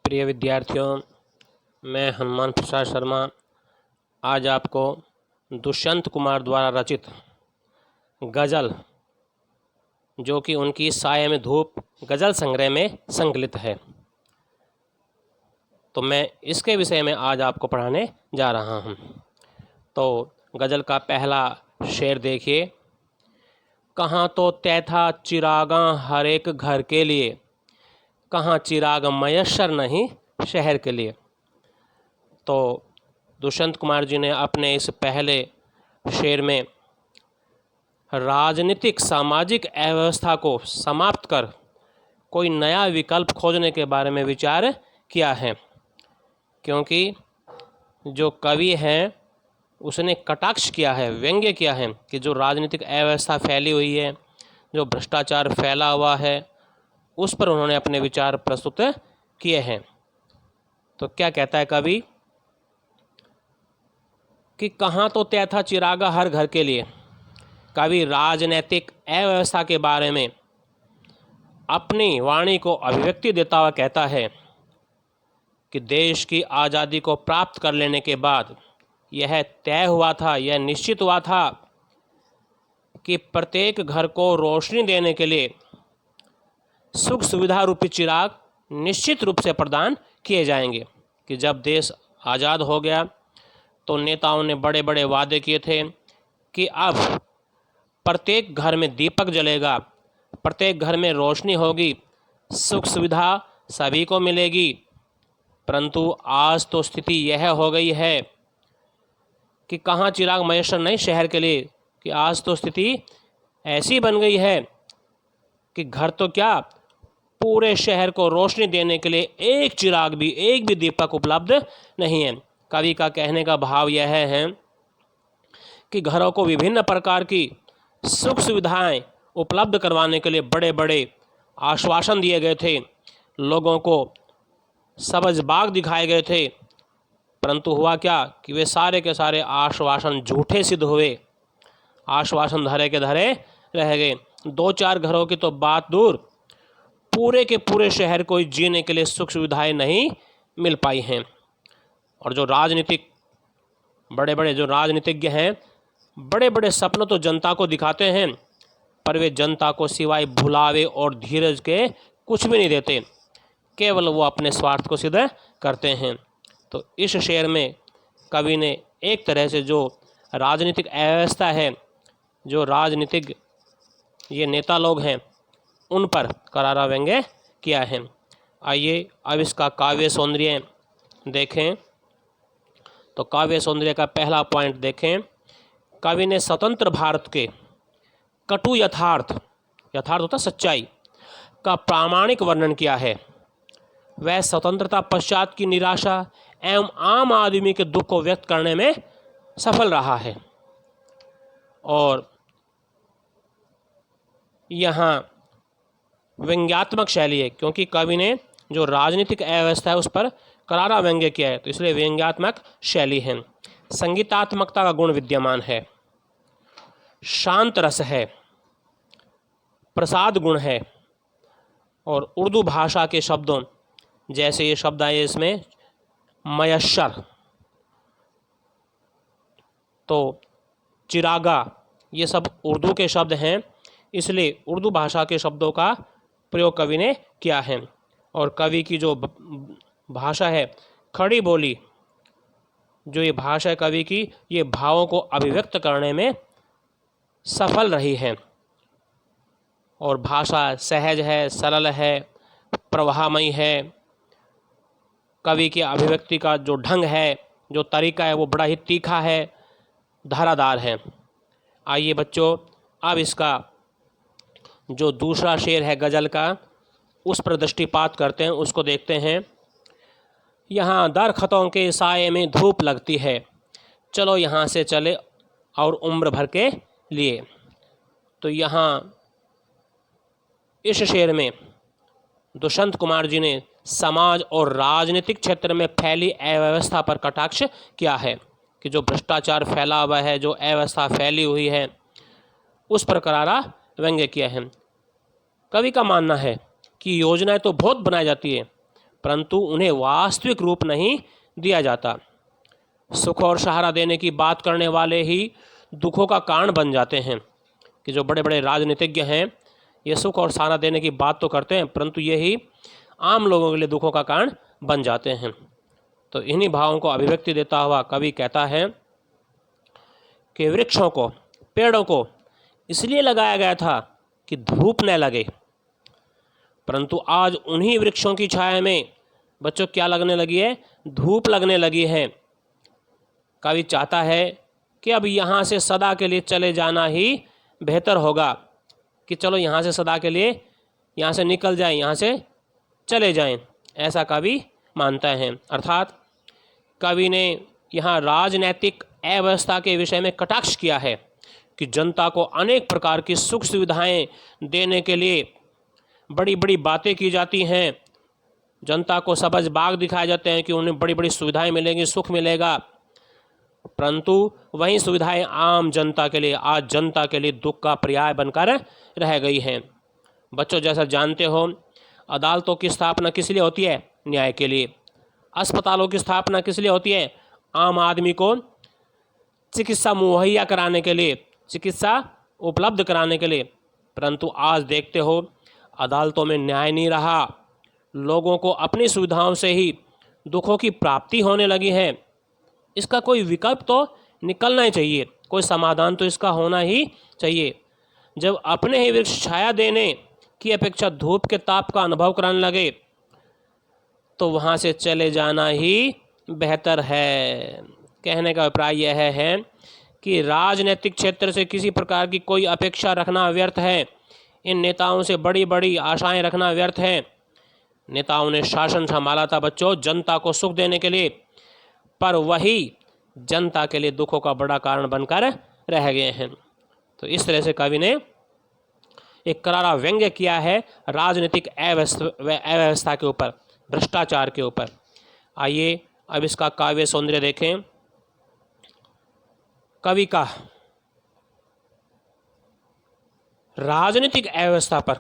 प्रिय विद्यार्थियों, मैं हनुमान प्रसाद शर्मा आज आपको दुष्यंत कुमार द्वारा रचित गज़ल, जो कि उनकी साये में धूप गज़ल संग्रह में संकलित है, तो मैं इसके विषय में आज आपको पढ़ाने जा रहा हूँ। तो गज़ल का पहला शेर देखिए। कहाँ तो तैथा चिरागा हर एक घर के लिए, कहाँ चिराग मयस्सर नहीं शहर के लिए। तो दुष्यंत कुमार जी ने अपने इस पहले शेर में राजनीतिक सामाजिक अव्यवस्था को समाप्त कर कोई नया विकल्प खोजने के बारे में विचार किया है, क्योंकि जो कवि हैं उसने कटाक्ष किया है, व्यंग्य किया है कि जो राजनीतिक अव्यवस्था फैली हुई है, जो भ्रष्टाचार फैला हुआ है, उस पर उन्होंने अपने विचार प्रस्तुत किए हैं। तो क्या कहता है कवि कि कहाँ तो तय था चिरागा हर घर के लिए। कवि राजनीतिक अव्यवस्था के बारे में अपनी वाणी को अभिव्यक्ति देता हुआ कहता है कि देश की आज़ादी को प्राप्त कर लेने के बाद यह तय हुआ था, यह निश्चित हुआ था कि प्रत्येक घर को रोशनी देने के लिए सुख सुविधा रूपी चिराग निश्चित रूप से प्रदान किए जाएंगे। कि जब देश आज़ाद हो गया तो नेताओं ने बड़े बड़े वादे किए थे कि अब प्रत्येक घर में दीपक जलेगा, प्रत्येक घर में रोशनी होगी, सुख सुविधा सभी को मिलेगी। परंतु आज तो स्थिति यह हो गई है कि कहाँ चिराग मयस्सर नहीं शहर के लिए, कि आज तो स्थिति ऐसी बन गई है कि घर तो क्या, पूरे शहर को रोशनी देने के लिए एक चिराग भी, एक भी दीपक उपलब्ध नहीं है। कवि का कहने का भाव यह है कि घरों को विभिन्न प्रकार की सुख सुविधाएं उपलब्ध करवाने के लिए बड़े बड़े आश्वासन दिए गए थे, लोगों को सब्ज बाग दिखाए गए थे, परंतु हुआ क्या कि वे सारे के सारे आश्वासन झूठे सिद्ध हुए, आश्वासन धरे के धरे रह गए। दो चार घरों की तो बात दूर, पूरे के पूरे शहर को जीने के लिए सुख सुविधाएं नहीं मिल पाई हैं। और जो बड़े बड़े जो राजनीतिज्ञ हैं, बड़े बड़े सपनों तो जनता को दिखाते हैं, पर वे जनता को सिवाय भुलावे और धीरज के कुछ भी नहीं देते, केवल वो अपने स्वार्थ को सिद्ध करते हैं। तो इस शेर में कवि ने एक तरह से जो राजनीतिक अव्यवस्था है, जो राजनीतिक ये नेता लोग हैं, उन पर करारा व्यंग्य किया है। आइए अब इसका काव्य सौंदर्य देखें। तो काव्य सौंदर्य का पहला पॉइंट देखें। कवि ने स्वतंत्र भारत के कटु यथार्थ होता सच्चाई का प्रामाणिक वर्णन किया है। वह स्वतंत्रता पश्चात की निराशा एवं आम आदमी के दुख को व्यक्त करने में सफल रहा है। और यहाँ व्यंग्यात्मक शैली है, क्योंकि कवि ने जो राजनीतिक अव्यवस्था है उस पर करारा व्यंग्य किया है, तो इसलिए व्यंग्यात्मक शैली है। संगीतात्मकता का गुण विद्यमान है, शांत रस है, प्रसाद गुण है, और उर्दू भाषा के शब्दों जैसे ये शब्द आए इसमें मयस्सर, तो चिरागा, ये सब उर्दू के शब्द हैं, इसलिए उर्दू भाषा के शब्दों का प्रयोग कवि ने किया है। और कवि की जो भाषा है, खड़ी बोली, जो ये भाषा है कवि की, ये भावों को अभिव्यक्त करने में सफल रही है। और भाषा सहज है, सरल है, प्रवाहमयी है। कवि की अभिव्यक्ति का जो ढंग है, जो तरीका है, वो बड़ा ही तीखा है, धारादार है। आइए बच्चों, अब इसका जो दूसरा शेर है गज़ल का, उस पर दृष्टिपात करते हैं, उसको देखते हैं। यहाँ दरख्तों के साये में धूप लगती है, चलो यहाँ से चले और उम्र भर के लिए। तो यहाँ इस शेर में दुष्यंत कुमार जी ने समाज और राजनीतिक क्षेत्र में फैली अव्यवस्था पर कटाक्ष किया है, कि जो भ्रष्टाचार फैला हुआ है, जो अव्यवस्था फैली हुई है, उस पर करारा व्यंग्य किया है। कवि का मानना है कि योजनाएं तो बहुत बनाई जाती है, परंतु उन्हें वास्तविक रूप नहीं दिया जाता। सुख और सहारा देने की बात करने वाले ही दुखों का कारण बन जाते हैं। कि जो बड़े बड़े राजनीतिज्ञ हैं ये सुख और सहारा देने की बात तो करते हैं, परंतु यही आम लोगों के लिए दुखों का कारण बन जाते हैं। तो इन्हीं भावों को अभिव्यक्ति देता हुआ कवि कहता है कि वृक्षों को, पेड़ों को इसलिए लगाया गया था कि धूप न लगे, परंतु आज उन्हीं वृक्षों की छाया में बच्चों क्या लगने लगी है? धूप लगने लगी है। कवि चाहता है कि अब यहाँ से सदा के लिए चले जाना ही बेहतर होगा, कि चलो यहाँ से सदा के लिए यहाँ से निकल जाएं, यहाँ से चले जाएं, ऐसा कवि मानता है। अर्थात कवि ने यहाँ राजनैतिक अव्यवस्था के विषय में कटाक्ष किया है कि जनता को अनेक प्रकार की सुख सुविधाएं देने के लिए बड़ी बड़ी बातें की जाती हैं, जनता को सबज बाग दिखाए जाते हैं कि उन्हें बड़ी बड़ी सुविधाएं मिलेंगी, सुख मिलेगा, परंतु वही सुविधाएं आम जनता के लिए, आज जनता के लिए दुख का पर्याय बनकर रह गई हैं। बच्चों, जैसा जानते हो, अदालतों की स्थापना किस लिए होती है? न्याय के लिए। अस्पतालों की स्थापना किस लिए होती है? आम आदमी को चिकित्सा मुहैया कराने के लिए, चिकित्सा उपलब्ध कराने के लिए। परंतु आज देखते हो अदालतों में न्याय नहीं रहा, लोगों को अपनी सुविधाओं से ही दुखों की प्राप्ति होने लगी है। इसका कोई विकल्प तो निकलना ही चाहिए, कोई समाधान तो इसका होना ही चाहिए। जब अपने ही वृक्ष छाया देने की अपेक्षा धूप के ताप का अनुभव कराने लगे तो वहाँ से चले जाना ही बेहतर है। कहने का अभिप्राय यह है कि राजनीतिक क्षेत्र से किसी प्रकार की कोई अपेक्षा रखना व्यर्थ है। इन नेताओं से बड़ी बड़ी आशाएं रखना व्यर्थ है। नेताओं ने शासन संभाला था बच्चों जनता को सुख देने के लिए, पर वही जनता के लिए दुखों का बड़ा कारण बनकर रह गए हैं। तो इस तरह से कवि ने एक करारा व्यंग्य किया है राजनीतिक अव्यवस्था के ऊपर, भ्रष्टाचार के ऊपर। आइए अब इसका काव्य सौंदर्य देखें। कवि का राजनीतिक अव्यवस्था पर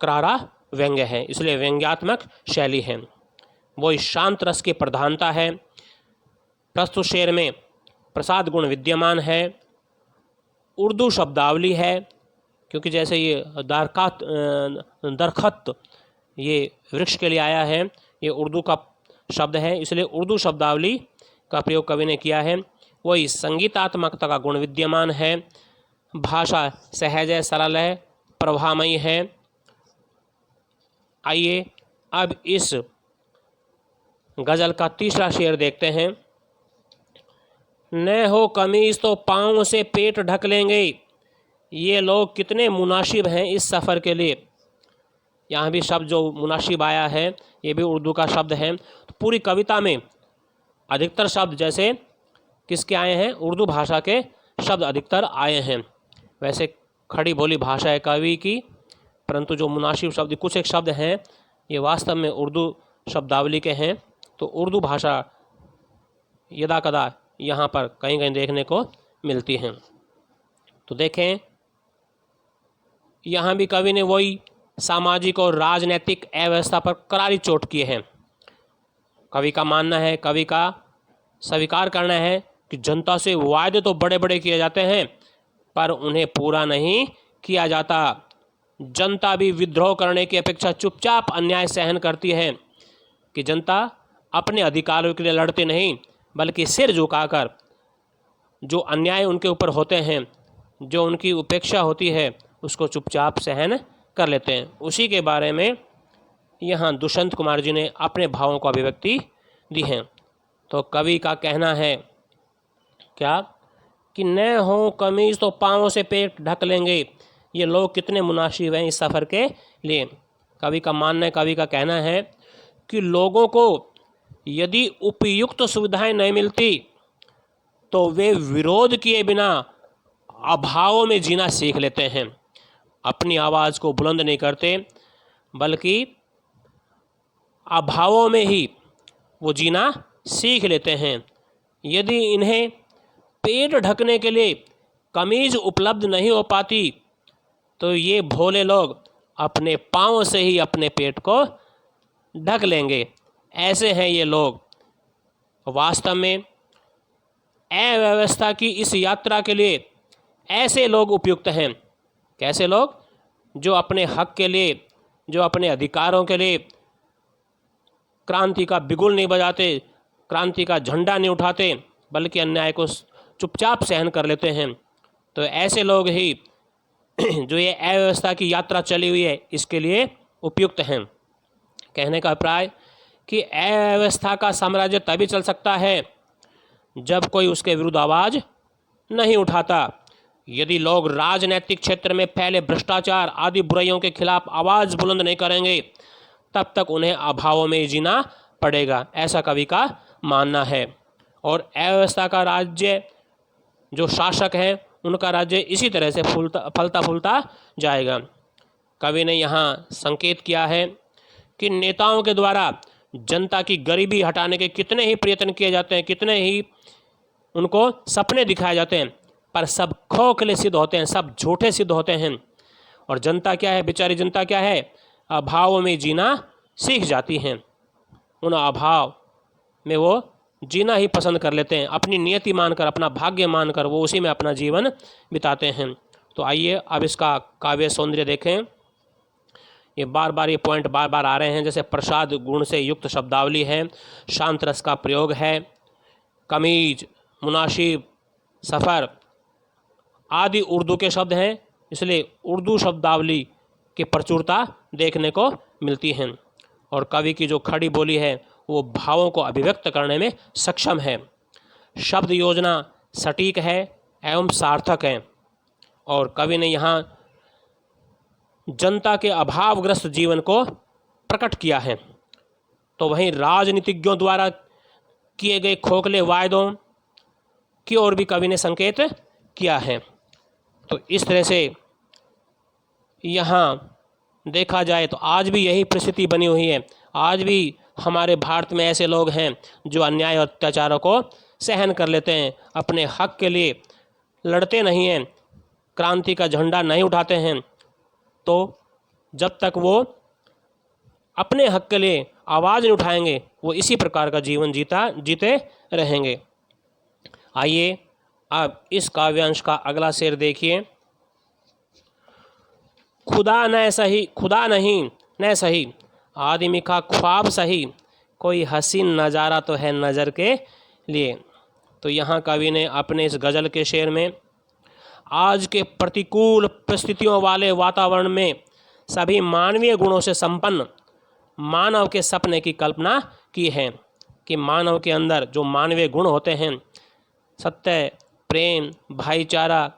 करारा व्यंग्य है, इसलिए व्यंग्यात्मक शैली है। वो शांत रस की प्रधानता है। प्रस्तुत शेर में प्रसाद गुण विद्यमान है। उर्दू शब्दावली है, क्योंकि जैसे ये दरखत ये वृक्ष के लिए आया है, ये उर्दू का शब्द है, इसलिए उर्दू शब्दावली का प्रयोग कवि ने किया है। वही संगीतात्मकता का गुण विद्यमान है। भाषा सहज है, सरल है, प्रभामयी है। आइए अब इस गज़ल का तीसरा शेर देखते हैं। न हो कमीज तो पाँव से पेट ढक लेंगे, ये लोग कितने मुनासिब हैं इस सफ़र के लिए। यहाँ भी शब्द जो मुनासिब आया है ये भी उर्दू का शब्द है। तो पूरी कविता में अधिकतर शब्द जैसे किसके आए हैं? उर्दू भाषा के शब्द अधिकतर आए हैं। वैसे खड़ी बोली भाषा है कवि की, परंतु जो मुनासिब शब्द कुछ एक शब्द हैं ये वास्तव में उर्दू शब्दावली के हैं। तो उर्दू भाषा यदा कदा यहाँ पर कहीं कहीं देखने को मिलती हैं। तो देखें यहाँ भी कवि ने वही सामाजिक और राजनीतिक अव्यवस्था पर करारी चोट की है। कवि का मानना है, कवि का स्वीकार करना है कि जनता से वायदे तो बड़े बड़े किए जाते हैं पर उन्हें पूरा नहीं किया जाता। जनता भी विद्रोह करने की अपेक्षा चुपचाप अन्याय सहन करती है कि जनता अपने अधिकारों के लिए लड़ती नहीं, बल्कि सिर झुकाकर जो अन्याय उनके ऊपर होते हैं, जो उनकी उपेक्षा होती है, उसको चुपचाप सहन कर लेते हैं। उसी के बारे में यहाँ दुष्यंत कुमार जी ने अपने भावों को अभिव्यक्ति दी है। तो कवि का कहना है क्या कि न हो कमीज तो पाँव से पेट ढक लेंगे, ये लोग कितने मुनासिब हैं इस सफ़र के लिए। कवि का मानना है, कवि का कहना है कि लोगों को यदि उपयुक्त सुविधाएं नहीं मिलती तो वे विरोध किए बिना अभावों में जीना सीख लेते हैं। अपनी आवाज़ को बुलंद नहीं करते, बल्कि अभावों में ही वो जीना सीख लेते हैं। यदि इन्हें पेट ढकने के लिए कमीज उपलब्ध नहीं हो पाती तो ये भोले लोग अपने पाँव से ही अपने पेट को ढक लेंगे। ऐसे हैं ये लोग। वास्तव में अव्यवस्था की इस यात्रा के लिए ऐसे लोग उपयुक्त हैं। कैसे लोग? जो अपने हक के लिए, जो अपने अधिकारों के लिए क्रांति का बिगुल नहीं बजाते, क्रांति का झंडा नहीं उठाते, बल्कि अन्याय को चुपचाप सहन कर लेते हैं। तो ऐसे लोग ही जो ये अव्यवस्था की यात्रा चली हुई है इसके लिए उपयुक्त हैं। कहने का अभिप्राय कि अव्यवस्था का साम्राज्य तभी चल सकता है जब कोई उसके विरुद्ध आवाज़ नहीं उठाता। यदि लोग राजनैतिक क्षेत्र में फैले भ्रष्टाचार आदि बुराइयों के खिलाफ आवाज़ बुलंद नहीं करेंगे, तब तक उन्हें अभावों में जीना पड़ेगा, ऐसा कवि का मानना है। और अव्यवस्था का राज्य जो शासक हैं उनका राज्य इसी तरह से फलता फूलता जाएगा। कवि ने यहाँ संकेत किया है कि नेताओं के द्वारा जनता की गरीबी हटाने के कितने ही प्रयत्न किए जाते हैं, कितने ही उनको सपने दिखाए जाते हैं, पर सब खोखले सिद्ध होते हैं, सब झूठे सिद्ध होते हैं। और जनता क्या है, बेचारी जनता क्या है, अभाव में जीना सीख जाती हैं। उन अभाव में वो जीना ही पसंद कर लेते हैं, अपनी नियति मानकर, अपना भाग्य मानकर वो उसी में अपना जीवन बिताते हैं। तो आइए अब इसका काव्य सौंदर्य देखें। ये बार बार ये पॉइंट बार बार आ रहे हैं, जैसे प्रसाद गुण से युक्त शब्दावली है, शांत रस का प्रयोग है, कमीज, मुनासिब, सफ़र आदि उर्दू के शब्द हैं, इसलिए उर्दू शब्दावली की प्रचुरता देखने को मिलती है। और कवि की जो खड़ी बोली है वो भावों को अभिव्यक्त करने में सक्षम है। शब्द योजना सटीक है एवं सार्थक है। और कवि ने यहाँ जनता के अभावग्रस्त जीवन को प्रकट किया है। तो वहीं राजनीतिज्ञों द्वारा किए गए खोखले वायदों की ओर भी कवि ने संकेत किया है। तो इस तरह से यहाँ देखा जाए तो आज भी यही परिस्थिति बनी हुई है। आज भी हमारे भारत में ऐसे लोग हैं जो अन्याय और अत्याचारों को सहन कर लेते हैं, अपने हक के लिए लड़ते नहीं हैं, क्रांति का झंडा नहीं उठाते हैं। तो जब तक वो अपने हक के लिए आवाज़ नहीं उठाएंगे वो इसी प्रकार का जीवन जीते रहेंगे। आइए अब इस काव्यांश का अगला शेर देखिए। खुदा नहीं न सही, आदमी का ख्वाब सही, कोई हसीन नज़ारा तो है नज़र के लिए। तो यहाँ कवि ने अपने इस गज़ल के शेर में आज के प्रतिकूल परिस्थितियों वाले वातावरण में सभी मानवीय गुणों से संपन्न मानव के सपने की कल्पना की है कि मानव के अंदर जो मानवीय गुण होते हैं, सत्य, प्रेम, भाईचारा,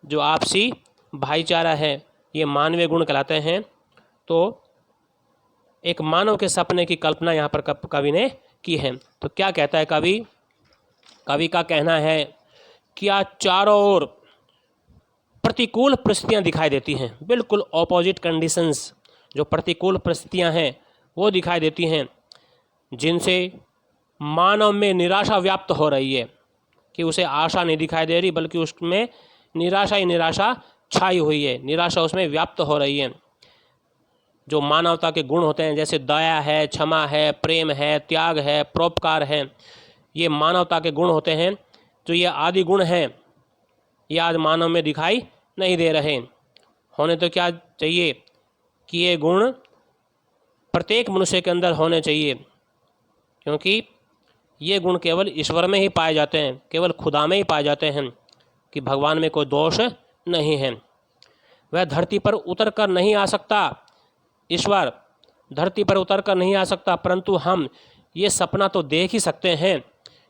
जो आपसी भाईचारा है, ये मानवीय गुण कहलाते हैं। तो एक मानव के सपने की कल्पना यहाँ पर कवि ने की है। तो क्या कहता है कवि? कवि का कहना है कि आज चारों ओर प्रतिकूल परिस्थितियाँ दिखाई देती हैं, बिल्कुल ऑपोजिट कंडीशंस, जो प्रतिकूल परिस्थितियाँ हैं वो दिखाई देती हैं, जिनसे मानव में निराशा व्याप्त हो रही है कि उसे आशा नहीं दिखाई दे रही, बल्कि उसमें निराशा ही निराशा छाई हुई है, निराशा उसमें व्याप्त हो रही है। जो मानवता के गुण होते हैं, जैसे दया है, क्षमा है, प्रेम है, त्याग है, परोपकार है, ये मानवता के गुण होते हैं। जो ये आदि गुण हैं ये आज मानव में दिखाई नहीं दे रहे। होने तो क्या चाहिए कि ये गुण प्रत्येक मनुष्य के अंदर होने चाहिए, क्योंकि ये गुण केवल ईश्वर में ही पाए जाते हैं, केवल खुदा में ही पाए जाते हैं, कि भगवान में कोई दोष नहीं है। वह धरती पर उतर कर नहीं आ सकता, ईश्वर धरती पर उतर कर नहीं आ सकता, परंतु हम ये सपना तो देख ही सकते हैं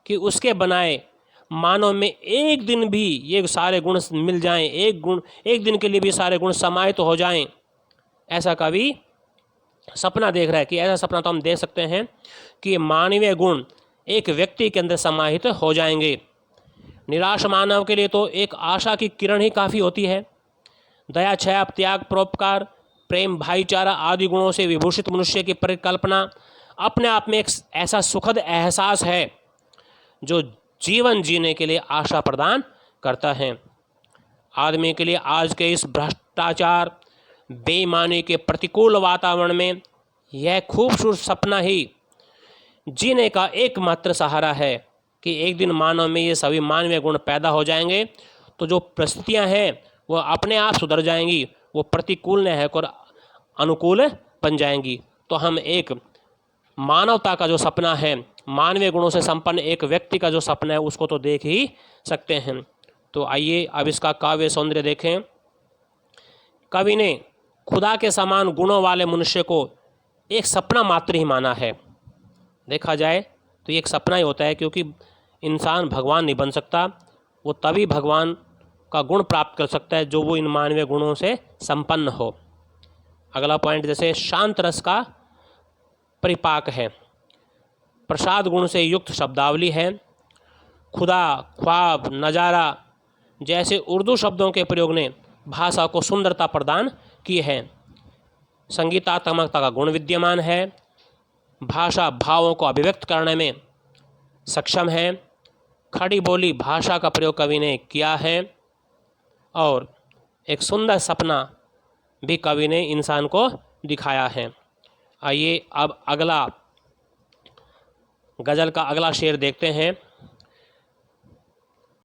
कि उसके बनाए मानव में एक दिन भी ये सारे गुण मिल जाएं, एक दिन के लिए भी सारे गुण समाहित तो हो जाएं। ऐसा कवि सपना देख रहा है कि ऐसा सपना तो हम देख सकते हैं कि मानवीय गुण एक व्यक्ति के अंदर समाहित हो जाएंगे। निराश मानव के लिए तो एक आशा की किरण ही काफ़ी होती है। दया, क्षमा, त्याग, परोपकार, प्रेम, भाईचारा आदि गुणों से विभूषित मनुष्य की परिकल्पना अपने आप में एक ऐसा सुखद एहसास है जो जीवन जीने के लिए आशा प्रदान करता है। आदमी के लिए आज के इस भ्रष्टाचार, बेईमानी के प्रतिकूल वातावरण में यह खूबसूरत सपना ही जीने का एकमात्र सहारा है कि एक दिन मानव में ये सभी मानवीय गुण पैदा हो जाएंगे तो जो परिस्थितियाँ हैं वह अपने आप सुधर जाएंगी, वो प्रतिकूल न होकर अनुकूल बन जाएंगी। तो हम एक मानवता का जो सपना है, मानवीय गुणों से संपन्न एक व्यक्ति का जो सपना है, उसको तो देख ही सकते हैं। तो आइए अब इसका काव्य सौंदर्य देखें। कवि ने खुदा के समान गुणों वाले मनुष्य को एक सपना मात्र ही माना है। देखा जाए तो ये एक सपना ही होता है, क्योंकि इंसान भगवान नहीं बन सकता, वो तभी भगवान का गुण प्राप्त कर सकता है जो वो इन मानवीय गुणों से संपन्न हो। अगला पॉइंट, जैसे शांत रस का परिपाक है, प्रसाद गुण से युक्त शब्दावली है, खुदा, ख्वाब, नज़ारा जैसे उर्दू शब्दों के प्रयोग ने भाषा को सुंदरता प्रदान की है, संगीतात्मकता का गुण विद्यमान है, भाषा भावों को अभिव्यक्त करने में सक्षम है, खड़ी बोली भाषा का प्रयोग कवि ने किया है, और एक सुंदर सपना भी कवि ने इंसान को दिखाया है। आइए अब अगला गज़ल का अगला शेर देखते हैं।